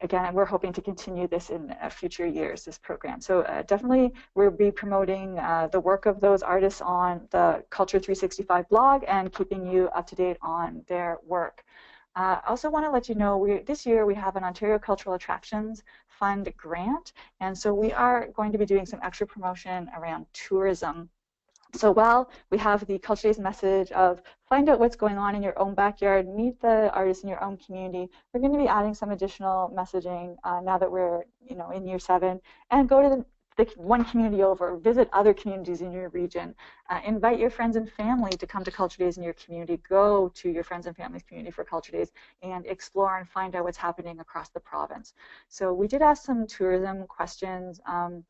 again, we're hoping to continue this in future years, this program. So definitely we'll be promoting the work of those artists on the Culture 365 blog and keeping you up to date on their work. I also want to let you know, this year we have an Ontario Cultural Attractions Fund grant, and so we are going to be doing some extra promotion around tourism. So while we have the Culture Days message of find out what's going on in your own backyard, meet the artists in your own community, we're going to be adding some additional messaging now that we're in year 7, and go to the one community over, visit other communities in your region, invite your friends and family to come to Culture Days in your community, go to your friends and family's community for Culture Days and explore and find out what's happening across the province. So we did ask some tourism questions on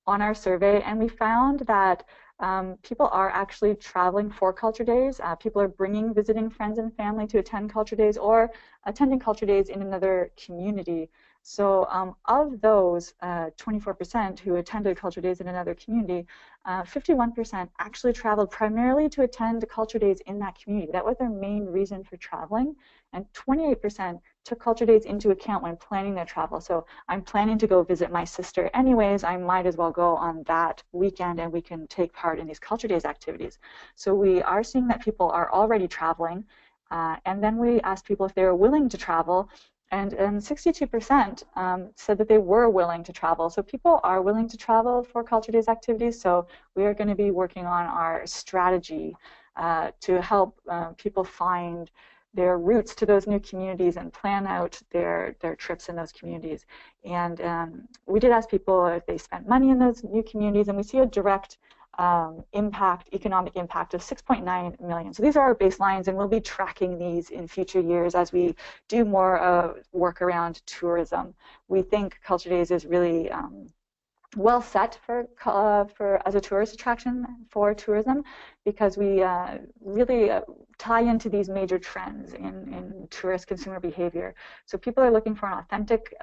our survey, and we found that people are actually traveling for Culture Days. People are visiting friends and family to attend Culture Days or attending Culture Days in another community. So of those 24% who attended Culture Days in another community, 51% actually traveled primarily to attend Culture Days in that community. That was their main reason for traveling. And 28% took Culture Days into account when planning their travel. So I'm planning to go visit my sister anyways, I might as well go on that weekend and we can take part in these Culture Days activities. So we are seeing that people are already traveling. And then we asked people if they were willing to travel, and 62% said that they were willing to travel. So people are willing to travel for Culture Days activities. So we are going to be working on our strategy to help people find their routes to those new communities and plan out their trips in those communities. And we did ask people if they spent money in those new communities, and we see a direct economic impact of 6.9 million. So these are our baselines, and we'll be tracking these in future years as we do more work around tourism. We think Culture Days is really well set for as a tourist attraction for tourism, because we really tie into these major trends in tourist consumer behavior. So people are looking for an authentic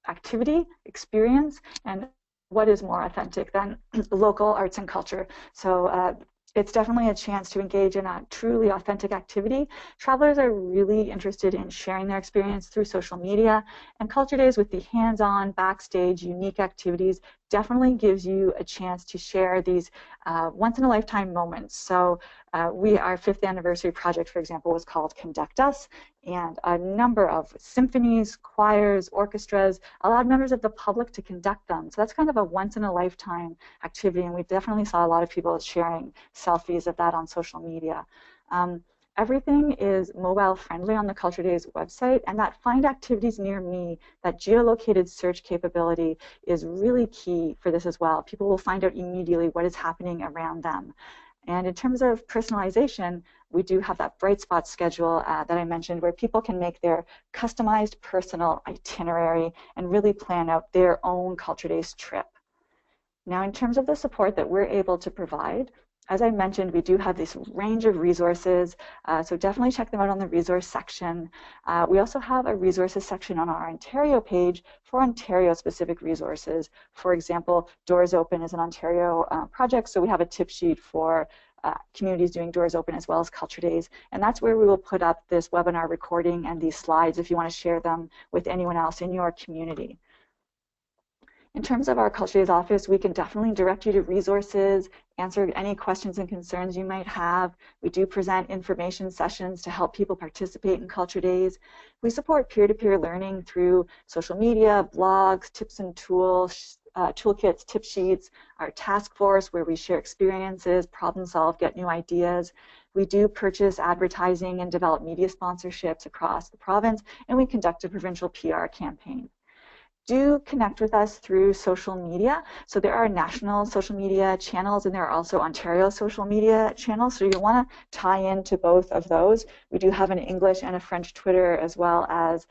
activity, experience, and what is more authentic than local arts and culture? So it's definitely a chance to engage in a truly authentic activity. Travelers are really interested in sharing their experience through social media, and Culture Days with the hands-on, backstage, unique activities definitely gives you a chance to share these once-in-a-lifetime moments. So our 5th anniversary project, for example, was called Conduct Us, and a number of symphonies, choirs, orchestras allowed members of the public to conduct them. So that's kind of a once-in-a-lifetime activity, and we definitely saw a lot of people sharing selfies of that on social media. Everything is mobile friendly on the Culture Days website, and that Find Activities Near Me, that geolocated search capability, is really key for this as well. People will find out immediately what is happening around them. And in terms of personalization, we do have that bright spot schedule that I mentioned, where people can make their customized personal itinerary and really plan out their own Culture Days trip. Now, in terms of the support that we're able to provide, as I mentioned, we do have this range of resources, so definitely check them out on the resource section. We also have a resources section on our Ontario page for Ontario-specific resources. For example, Doors Open is an Ontario project, so we have a tip sheet for communities doing Doors Open as well as Culture Days, and that's where we will put up this webinar recording and these slides if you want to share them with anyone else in your community. In terms of our Culture Days office, we can definitely direct you to resources, answer any questions and concerns you might have. We do present information sessions to help people participate in Culture Days. We support peer-to-peer learning through social media, blogs, tips and tools, toolkits, tip sheets, our task force where we share experiences, problem solve, get new ideas. We do purchase advertising and develop media sponsorships across the province, and we conduct a provincial PR campaign. Do connect with us through social media. So there are national social media channels and there are also Ontario social media channels. So you'll want to tie into both of those. We do have an English and a French Twitter as well as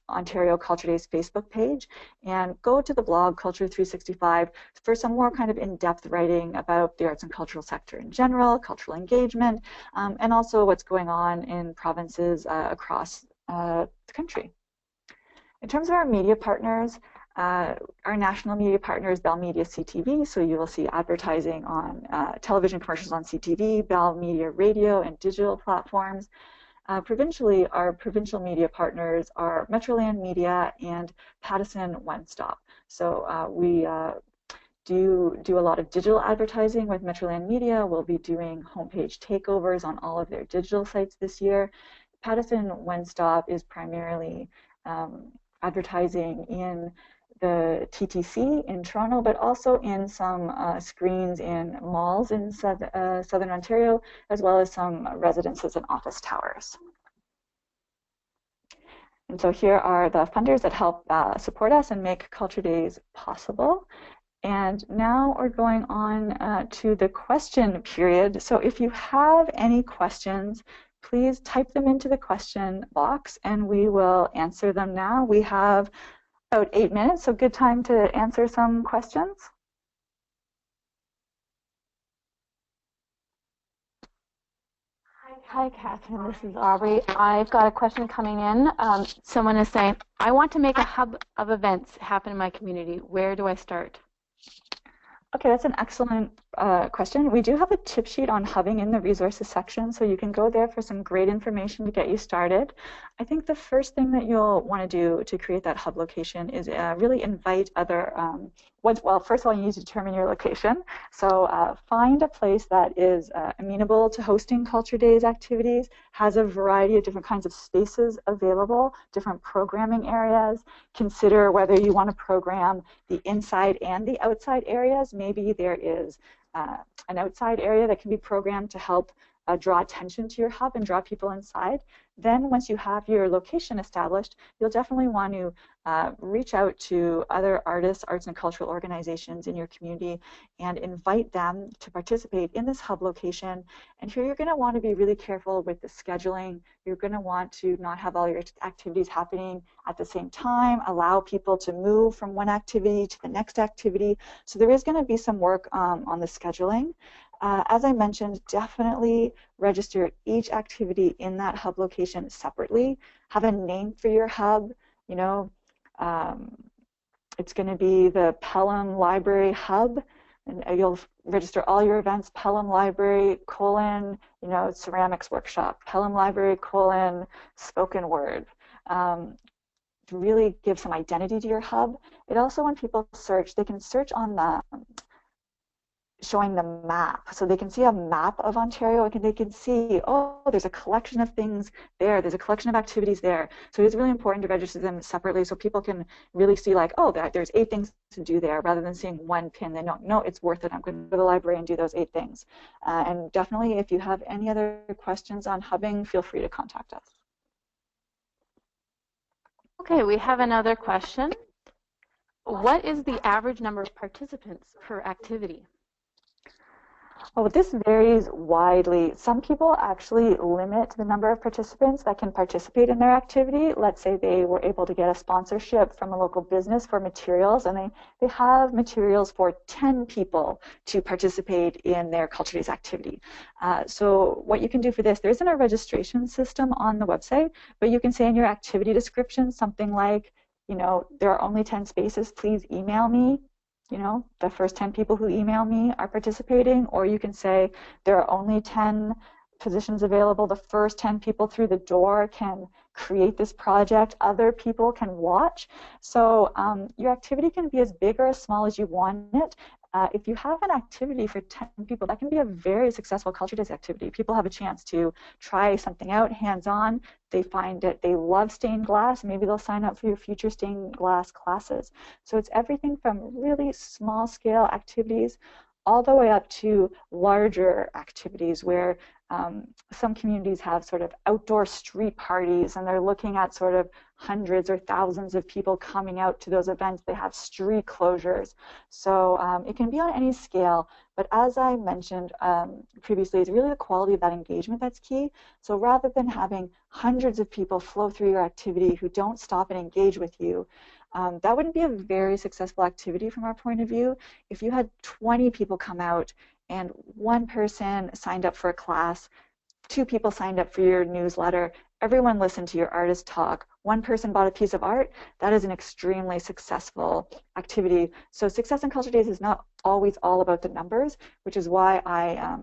Ontario Culture Days Facebook page. And go to the blog Culture 365 for some more kind of in-depth writing about the arts and cultural sector in general, cultural engagement, and also what's going on in provinces across the country. In terms of our media partners, our national media partner is Bell Media CTV, so you will see advertising on television commercials on CTV, Bell Media radio and digital platforms. Provincially, our provincial media partners are Metroland Media and Pattison One Stop. So we do a lot of digital advertising with Metroland Media. We'll be doing homepage takeovers on all of their digital sites this year. Pattison One Stop is primarily advertising in the TTC in Toronto, but also in some screens in malls in Southern Ontario, as well as some residences and office towers. And so here are the funders that help support us and make Culture Days possible. And now we're going on to the question period. So if you have any questions, please type them into the question box and we will answer them now. We have about 8 minutes, so good time to answer some questions. Hi, Catherine. This is Aubrey. I've got a question coming in. Someone is saying, I want to make a hub of events happen in my community. Where do I start? Okay, that's an excellent question. We do have a tip sheet on hubbing in the resources section, so you can go there for some great information to get you started. I think the first thing that you'll want to do to create that hub location is really invite other, well, first of all, you need to determine your location. So find a place that is amenable to hosting Culture Days activities, has a variety of different kinds of spaces available, different programming areas. Consider whether you want to program the inside and the outside areas. Maybe there is an outside area that can be programmed to help draw attention to your hub and draw people inside. Then once you have your location established, you'll definitely want to reach out to other artists, arts and cultural organizations in your community and invite them to participate in this hub location. And here you're going to want to be really careful with the scheduling. You're going to want to not have all your activities happening at the same time, allow people to move from one activity to the next activity. So there is going to be some work on the scheduling. As I mentioned, definitely register each activity in that hub location separately. Have a name for your hub. You know, it's going to be the Pelham Library Hub, and you'll register all your events, Pelham Library, ceramics workshop, Pelham Library, spoken word. To really give some identity to your hub. It also, when people search, they can search on the showing the map, so they can see a map of Ontario, and they can see, oh, there's a collection of things there, there's a collection of activities there. So it's really important to register them separately so people can really see, like, oh, there's 8 things to do there, rather than seeing one pin. They know, no, it's worth it. I'm going to go to the library and do those 8 things. And definitely, if you have any other questions on hubbing, feel free to contact us. Okay, we have another question. What is the average number of participants per activity? Oh, this varies widely. Some people actually limit the number of participants that can participate in their activity. Let's say they were able to get a sponsorship from a local business for materials, and they have materials for 10 people to participate in their Culture Days activity. So what you can do for this, there isn't a registration system on the website, but you can say in your activity description something like, there are only 10 spaces, please email me. The first 10 people who email me are participating, or you can say there are only 10 positions available. The first 10 people through the door can create this project. Other people can watch. So your activity can be as big or as small as you want it. If you have an activity for 10 people, that can be a very successful Culture Days activity. People have a chance to try something out hands-on. They find it, they love stained glass. Maybe they'll sign up for your future stained glass classes. So it's everything from really small scale activities all the way up to larger activities where some communities have sort of outdoor street parties and they're looking at sort of hundreds or thousands of people coming out to those events. They have street closures. So it can be on any scale, but as I mentioned previously, it's really the quality of that engagement that's key. So rather than having hundreds of people flow through your activity who don't stop and engage with you, that wouldn't be a very successful activity from our point of view. If you had 20 people come out and one person signed up for a class, 2 people signed up for your newsletter, everyone listened to your artist talk, 1 person bought a piece of art, that is an extremely successful activity. So success in Culture Days is not always all about the numbers, which is why I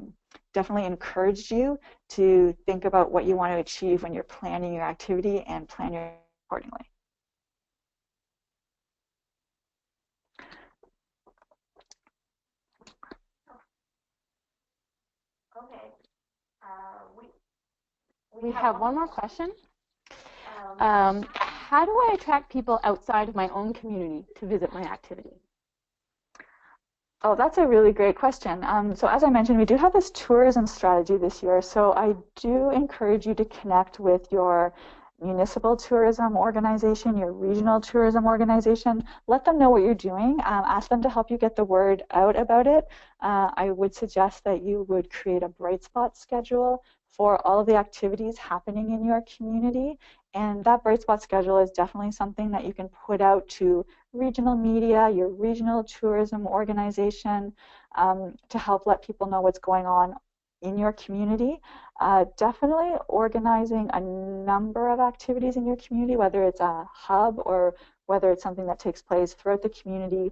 definitely encouraged you to think about what you want to achieve when you're planning your activity and plan your accordingly. Okay. We have one more question. How do I attract people outside of my own community to visit my activity? Oh, that's a really great question. So as I mentioned, we do have this tourism strategy this year. So I do encourage you to connect with your municipal tourism organization, your regional tourism organization. Let them know what you're doing. Ask them to help you get the word out about it. I would suggest that you would create a bright spot schedule for all of the activities happening in your community. And that bright spot schedule is definitely something that you can put out to regional media, your regional tourism organization, to help let people know what's going on in your community. Definitely organizing a number of activities in your community, whether it's a hub or whether it's something that takes place throughout the community.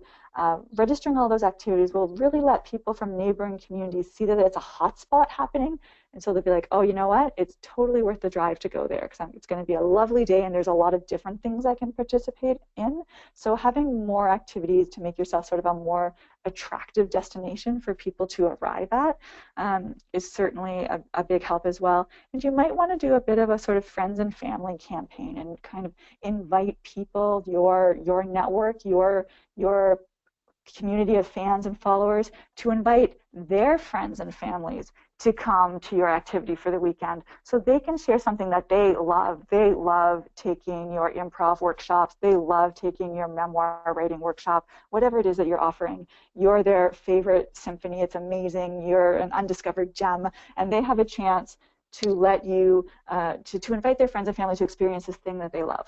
Registering all those activities will really let people from neighboring communities see that it's a hotspot happening. And so they'll be like, oh, you know what? It's totally worth the drive to go there because it's going to be a lovely day and there's a lot of different things I can participate in. So having more activities to make yourself sort of a more attractive destination for people to arrive at is certainly a big help as well. And you might want to do a bit of a sort of friends and family campaign and kind of invite people, your network, your community of fans and followers to invite their friends and families to come to your activity for the weekend so they can share something that they love. They love taking your improv workshops. They love taking your memoir writing workshop, whatever it is that you're offering. You're their favorite symphony. It's amazing. You're an undiscovered gem. And they have a chance to let you, to invite their friends and family to experience this thing that they love.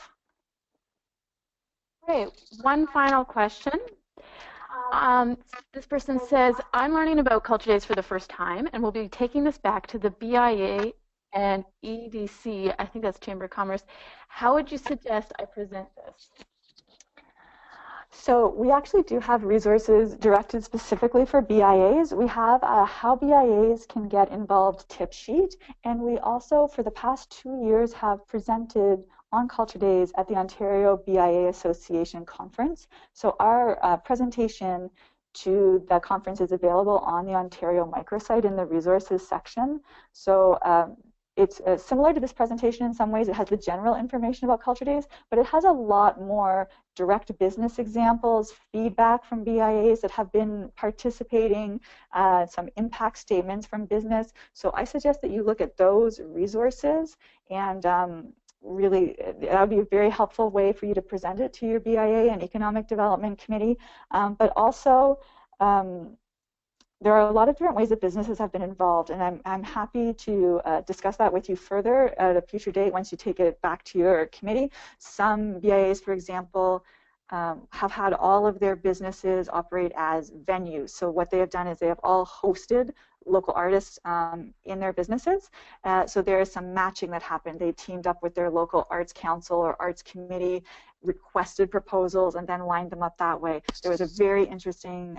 Great. One final question. This person says, I'm learning about Culture Days for the first time and we'll be taking this back to the BIA and EDC, I think that's Chamber of Commerce. How would you suggest I present this? So we actually do have resources directed specifically for BIAs. We have a How BIAs Can Get Involved tip sheet, and we also, for the past 2 years, have presented on Culture Days at the Ontario BIA Association Conference. So our presentation to the conference is available on the Ontario microsite in the resources section. So it's similar to this presentation in some ways. It has the general information about Culture Days, but it has a lot more direct business examples, feedback from BIAs that have been participating, some impact statements from business. So I suggest that you look at those resources and really, that would be a very helpful way for you to present it to your BIA and Economic Development Committee. But also, there are a lot of different ways that businesses have been involved, and I'm happy to discuss that with you further at a future date once you take it back to your committee. Some BIAs, for example, have had all of their businesses operate as venues. So what they have done is they have all hosted local artists in their businesses. So there is some matching that happened. They teamed up with their local arts council or arts committee, requested proposals, and then lined them up that way. There was a very interesting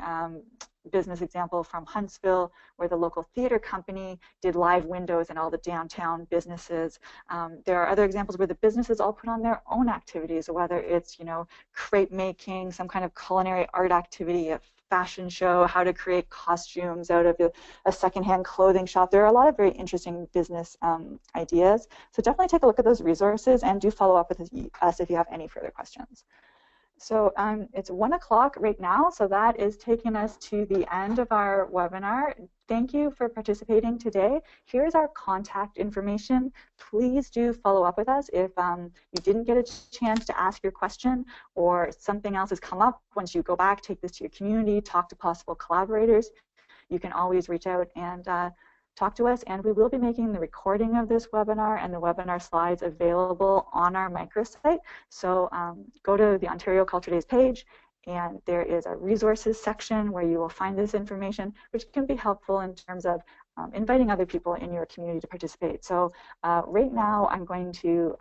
business example from Huntsville where the local theater company did live windows in all the downtown businesses. There are other examples where the businesses all put on their own activities, whether it's, crepe making, some kind of culinary art activity, a fashion show, how to create costumes out of a secondhand clothing shop. There are a lot of very interesting business ideas. So definitely take a look at those resources and do follow up with us if you have any further questions. So it's 1 o'clock right now, so that is taking us to the end of our webinar. Thank you for participating today. Here's our contact information. Please do follow up with us if you didn't get a chance to ask your question or something else has come up. Once you go back, take this to your community, talk to possible collaborators. You can always reach out and talk to us, and we will be making the recording of this webinar and the webinar slides available on our microsite. So go to the Ontario Culture Days page, and there is a resources section where you will find this information, which can be helpful in terms of inviting other people in your community to participate. So right now I'm going to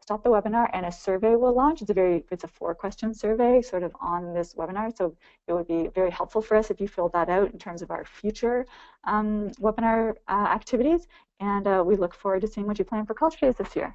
stop the webinar and a survey will launch. It's a 4-question survey sort of on this webinar. So it would be very helpful for us if you filled that out in terms of our future webinar activities. And we look forward to seeing what you plan for Culture Days this year.